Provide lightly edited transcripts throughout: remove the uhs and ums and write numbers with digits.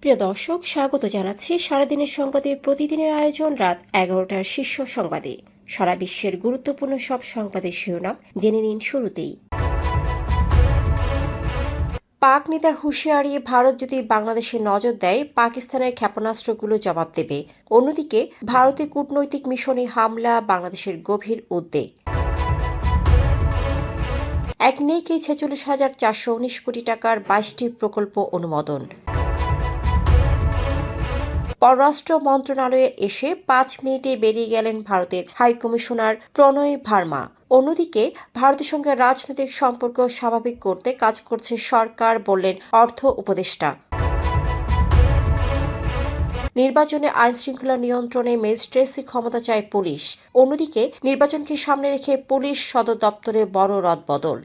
প্রিয় দর্শক, স্বাগত জানাচ্ছি সারাদিনের সংবাদে প্রতিদিনের আয়োজন রাত 11টার শীর্ষ সংবাদে। সারা বিশ্বের গুরুত্বপূর্ণ সব সংবাদের শিরোনাম জেনে নিন শুরুতেই। পাক নেতার হুঁশিয়ারি, ভারত যদি বাংলাদেশে নজর দেয় পাকিস্তানের ক্ষেপণাস্ত্রগুলো জবাব দেবে। অন্যদিকে ভারতে কূটনৈতিক মিশনে হামলা, বাংলাদেশের গভীর উদ্বেগ। এক নেইকে 46,419 কোটি টাকার 22টি প্রকল্প অনুমোদন। পররাষ্ট্র মন্ত্রণালয়ে এসে 5 মিনিটে বেরিয়ে গেলেন ভারতের হাইকমিশনার প্রণয় ভার্মা। অন্যদিকে ভারতের সঙ্গে রাজনৈতিক সম্পর্ক স্বাভাবিক করতে কাজ করছে সরকার, বললেন অর্থ উপদেষ্টা। নির্বাচনে আইনশৃঙ্খলা নিয়ন্ত্রণে ম্যাজিস্ট্রেসি ক্ষমতা চায় পুলিশ। অন্যদিকে নির্বাচনকে সামনে রেখে পুলিশ সদর দপ্তরে বড় রদবদল।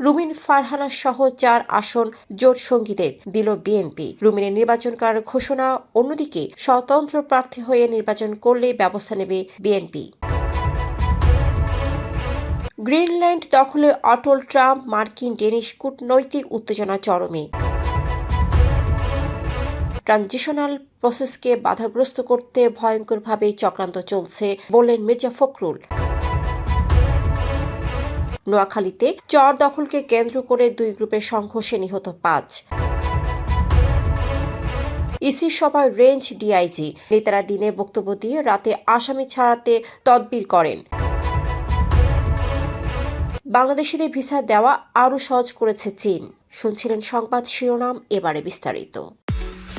রুমিন ফারহানা সহ 4 আসন জোট সঙ্গীদের দিল বিএনপি। রুমিনের নির্বাচন করার ঘোষণা। অন্যদিকে স্বতন্ত্র প্রার্থী হয়ে নির্বাচন করলে ব্যবস্থা নেবে বিএনপি। গ্রিনল্যান্ড দখলে অটল ট্রাম্প, মার্কিন ডেনিশ কূটনৈতিক উত্তেজনা চরমে। ট্রানজিশনাল প্রসেসকে বাধাগ্রস্ত করতে ভয়ঙ্করভাবে চক্রান্ত চলছে, বললেন মির্জা ফখরুল। নোয়াখালীতে চর দখলকে কেন্দ্র করে 2 গ্রুপের সংঘর্ষে নিহত 5। ইসির সভায় রেঞ্জ ডিআইজি, নেতারা দিনে বক্তব্য দিয়ে রাতে আসামি ছাড়াতে তদবির করেন। বাংলাদেশিদের ভিসা দেওয়া আরও সহজ করেছে চীন। শুনছিলেন সংবাদ শিরোনাম, এবারে বিস্তারিত।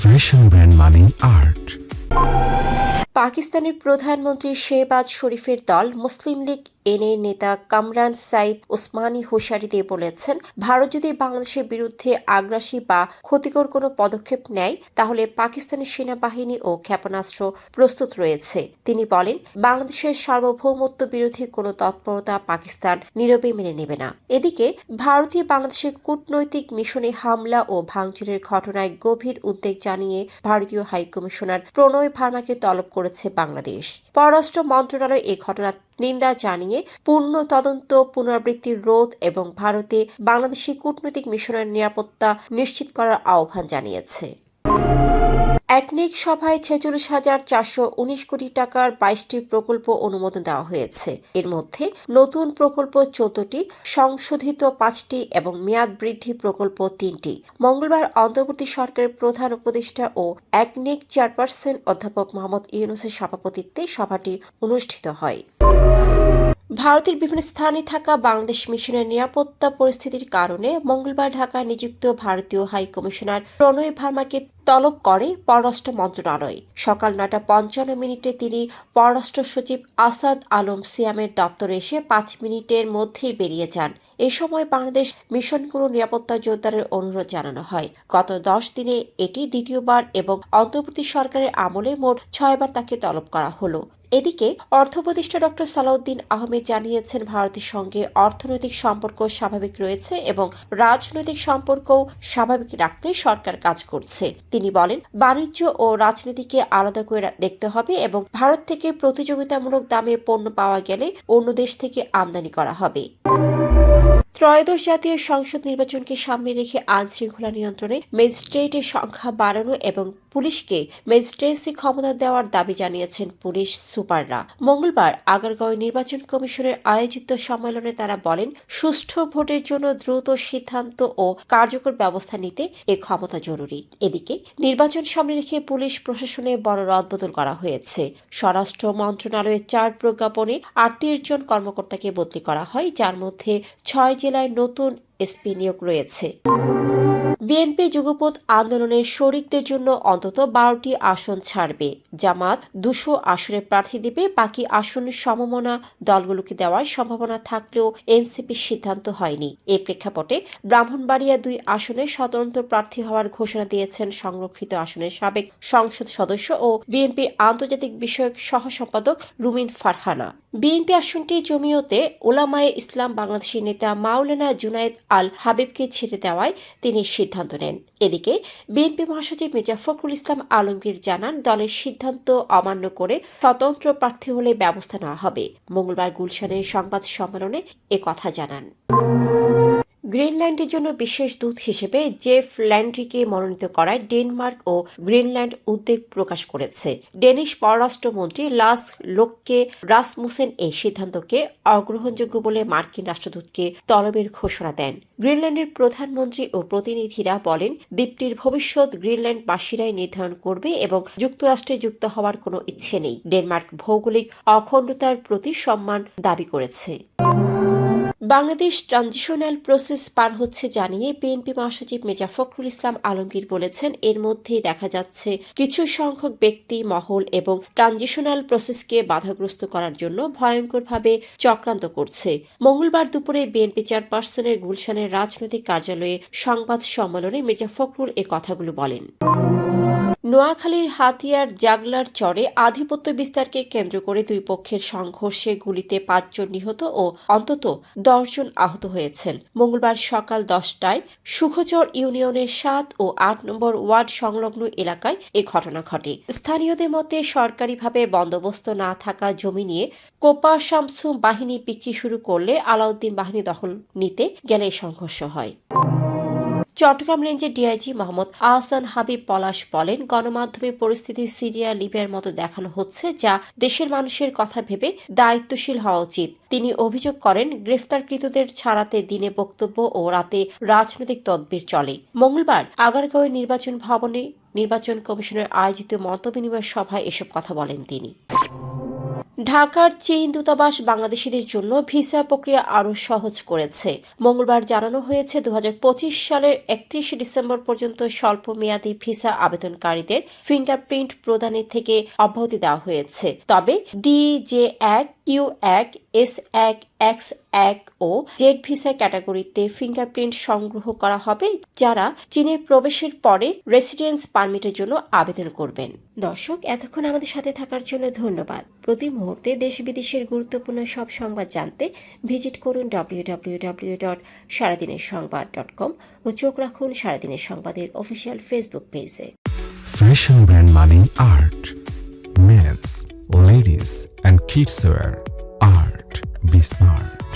ফ্যাশন ব্র্যান্ড মানে আর্ট। পাকিস্তানের প্রধানমন্ত্রী শেহবাজ শরীফের দল মুসলিম লীগ এনে নেতা কামরান সাইদ ওসমানী হুঁশিয়ারি দিয়ে বলেছেন, ভারত যদি বাংলাদেশের বিরুদ্ধে আগ্রাসী বা ক্ষতিকর কোনো পদক্ষেপ নেয় তাহলে পাকিস্তানের সেনাবাহিনী ও ক্ষেপণাস্ত্র প্রস্তুত রয়েছে। তিনি বলেন, বাংলাদেশের সার্বভৌমত্ব বিরোধী কোনো তৎপরতা পাকিস্তান নীরবে মেনে নেবে না। এদিকে ভারতীয় বাংলাদেশের কূটনৈতিক মিশনে হামলা ও ভাঙচুরের ঘটনায় গভীর উদ্বেগ জানিয়ে ভারতীয় হাইকমিশনার প্রণয় ভার্মাকে তলব করেছে বাংলাদেশ। পররাষ্ট্র মন্ত্রণালয় এই ঘটনা নিন্দা জানিয়ে পূর্ণ তদন্ত, পুনরাবৃত্তি রোধ এবং ভারতে বাংলাদেশি কূটনৈতিক মিশনের নিরাপত্তা নিশ্চিত করার আহ্বান জানিয়েছে। একনেক সভায় 46,419 কোটি টাকার 22টি প্রকল্প অনুমোদন দেওয়া হয়েছে। এর মধ্যে নতুন প্রকল্প 14টি, সংশোধিত 5টি এবং মেয়াদ বৃদ্ধি প্রকল্প 3টি। মঙ্গলবার অন্তর্বর্তী সরকারের প্রধান উপদেষ্টা ও একনেক চেয়ারপারসন অধ্যাপক মোহাম্মদ ইউনূসের সভাপতিত্বে সভাটি অনুষ্ঠিত হয়। ভারতের বিভিন্ন স্থানে থাকা বাংলাদেশ মিশনের নিরাপত্তা পরিস্থিতির কারণে মঙ্গলবার ঢাকায় নিযুক্ত ভারতীয় হাইকমিশনার প্রণয় ভার্মাকে তলব করে পররাষ্ট্র মন্ত্রণালয়। সকাল 9:55 তিনি পররাষ্ট্র সচিব আসাদ আলম সিয়ামের দপ্তরে এসে 5 মিনিটের মধ্যেই বেরিয়ে যান। এ সময় বাংলাদেশ মিশনগুলো নিরাপত্তা জোরদারের অনুরোধ জানানো হয়। গত 10 দিনে এটি দ্বিতীয়বার এবং অন্তর্বর্তী সরকারের আমলে মোট 6 বার তাকে তলব করা হলো। এদিকে অর্থ উপদেষ্টা ডক্টর সালাউদ্দিন আহমেদ জানিয়েছেন, ভারতের সঙ্গে অর্থনৈতিক সম্পর্ক স্বাভাবিক রয়েছে এবং রাজনৈতিক সম্পর্কও স্বাভাবিক রাখতে সরকার কাজ করছে। তিনি বলেন, বাণিজ্য ও রাজনীতিকে আলাদা করে দেখতে হবে এবং ভারত থেকে প্রতিযোগিতামূলক দামে পণ্য পাওয়া গেলে অন্য দেশ থেকে আমদানি করা হবে। ত্রয়োদশ জাতীয় সংসদ নির্বাচনকে সামনে রেখে আইনশৃঙ্খলা নিয়ন্ত্রণে ম্যাজিস্ট্রেটের সংখ্যা বাড়ানো এবং পুলিশকে ম্যাজিস্ট্রেসি ক্ষমতা দেওয়ার দাবি জানিয়েছেন পুলিশ সুপাররা। মঙ্গলবার আগারগাঁওয়ে নির্বাচন কমিশনের আয়োজিত সম্মেলনে তারা বলেন, সুষ্ঠু ভোটের জন্য দ্রুত সিদ্ধান্ত ও কার্যকর ব্যবস্থা নিতে এ ক্ষমতা জরুরি। এদিকে নির্বাচন সামনে রেখে পুলিশ প্রশাসনে বড় রদবদল করা হয়েছে। স্বরাষ্ট্র মন্ত্রণালয়ের 4 প্রজ্ঞাপনে 38 জন কর্মকর্তাকে বদলি করা হয়, যার মধ্যে 6 জেলায় নতুন এসপি নিয়োগ রয়েছে। বিএনপি যুগপৎ আন্দোলনের শরিকদের জন্য অন্তত 12টি আসন ছাড়বে। জামাত 200 আসনে প্রার্থী দেবে। বাকি আসনের সমমনা দলগুলোকে দেওয়ার সম্ভাবনা থাকলেও এনসিপির সিদ্ধান্ত হয়নি। এই প্রেক্ষাপটে ব্রাহ্মণবাড়িয়া 2 আসনে স্বতন্ত্র প্রার্থী হওয়ার ঘোষণা দিয়েছেন সংরক্ষিত আসনের সাবেক সংসদ সদস্য ও বিএনপির আন্তর্জাতিক বিষয়ক সহ সম্পাদক রুমিন ফারহানা। বিএনপি আসনটি জমিয়তে উলামায়ে ইসলাম বাংলাদেশের নেতা মাওলানা জুনায়েদ আল হাবিবকে ছেড়ে দেওয়ায় তিনি সিদ্ধান্ত নেন। এদিকে বিএনপি মহাসচিব মির্জা ফখরুল ইসলাম আলমগীর জানান, দলের সিদ্ধান্ত অমান্য করে স্বতন্ত্র প্রার্থী হলে ব্যবস্থা নেওয়া হবে। মঙ্গলবার গুলশানের সংবাদ সম্মেলনে কথা জানান। গ্রিনল্যান্ডের জন্য বিশেষ দূত হিসেবে জেফ ল্যান্ড্রিকে মনোনীত করায় ডেনমার্ক ও গ্রিনল্যান্ড উদ্বেগ প্রকাশ করেছে। ডেনিশ পররাষ্ট্রমন্ত্রী লাস লোককে রাসমুসেন এই সিদ্ধান্তকে অগ্রহণযোগ্য বলে মার্কিন রাষ্ট্রদূতকে তলবের ঘোষণা দেন। গ্রিনল্যান্ডের প্রধানমন্ত্রী ও প্রতিনিধিরা বলেন, দ্বীপটির ভবিষ্যৎ গ্রিনল্যান্ডবাসীরাই নির্ধারণ করবে এবং যুক্তরাষ্ট্রে যুক্ত হওয়ার কোনো ইচ্ছে নেই। ডেনমার্ক ভৌগোলিক অখণ্ডতার প্রতি সম্মান দাবি করেছে। বাংলাদেশ ট্রানজিশনাল প্রসেস পার হচ্ছে জানিয়ে বিএনপি মহাসচিব মির্জা ফখরুল ইসলাম আলমগীর বলেছেন, এর মধ্যেই দেখা যাচ্ছে কিছু সংখ্যক ব্যক্তি মহল এবং ট্রানজিশনাল প্রসেসকে বাধাগ্রস্ত করার জন্য ভয়ঙ্করভাবে চক্রান্ত করছে। মঙ্গলবার দুপুরে বিএনপি চেয়ারপারসনের গুলশানের রাজনৈতিক কার্যালয়ে সংবাদ সম্মেলনে মির্জা ফখরুল এ কথাগুলো বলেন। নোয়াখালীর হাতিয়ার জাগলার চরে আধিপত্য বিস্তারকে কেন্দ্র করে দুই পক্ষের সংঘর্ষে গুলিতে ৫ জন নিহত ও অন্তত ১০ জন আহত হয়েছেন। মঙ্গলবার সকাল ১০টায় সুখচর ইউনিয়নের ৭ ও ৮ নম্বর ওয়ার্ড সংলগ্ন এলাকায় এ ঘটনা ঘটে। স্থানীয়দের মতে সরকারিভাবে বন্দোবস্ত না থাকা জমি নিয়ে কোপা শামসু বাহিনী বিক্রি শুরু করলে আলাউদ্দিন বাহিনী দখল নিতে গেলে সংঘর্ষ হয়। চট্টগ্রাম রেঞ্জের ডিআইজি মোহাম্মদ আহসান হাবিব পলাশ বলেন, গণমাধ্যমে পরিস্থিতি সিরিয়া লিবিয়ার মতো দেখানো হচ্ছে, যা দেশের মানুষের কথা ভেবে দায়িত্বশীল হওয়া উচিত। তিনি অভিযোগ করেন, গ্রেফতারকৃতদের ছাড়াতে দিনে বক্তব্য ও রাতে রাজনৈতিক তদবির চলে। মঙ্গলবার আগারগাঁওয়ের নির্বাচন ভবনে নির্বাচন কমিশনের আয়োজিত মতবিনিময় সভায় এসব কথা বলেন তিনি। ঢাকার চীন দূতাবাস বাংলাদেশিদের জন্য ভিসা প্রক্রিয়া আরও সহজ করেছে। মঙ্গলবার জানানো হয়েছে, ২০২৫ সালের ৩১ ডিসেম্বর পর্যন্ত স্বল্প মেয়াদী ভিসা আবেদনকারীদের ফিঙ্গারপ্রিন্ট প্রদানের থেকে অব্যাহতি দেওয়া হয়েছে। তবে DJ1, Q1, S1, X1 ও জেড ভিসা ক্যাটাগরিতে ফিঙ্গারপ্রিন্ট সংগ্রহ করা হবে, যারা চীনে প্রবেশের পরে রেসিডেন্স পারমিটের জন্য আবেদন করবেন। দর্শক, এতক্ষণ আমাদের সাথে থাকার জন্য ধন্যবাদ। প্রতি মুহূর্তে দেশ বিদেশের গুরুত্বপূর্ণ সব সংবাদ জানতে ভিজিট করুন www.সারাদিনেরসংবাদ.com ও চোখ রাখুন সারাদিনের সংবাদের অফিসিয়াল ফেসবুক পেজে। Fashion brand money art. Men's, ladies and kids wear art. Be smart.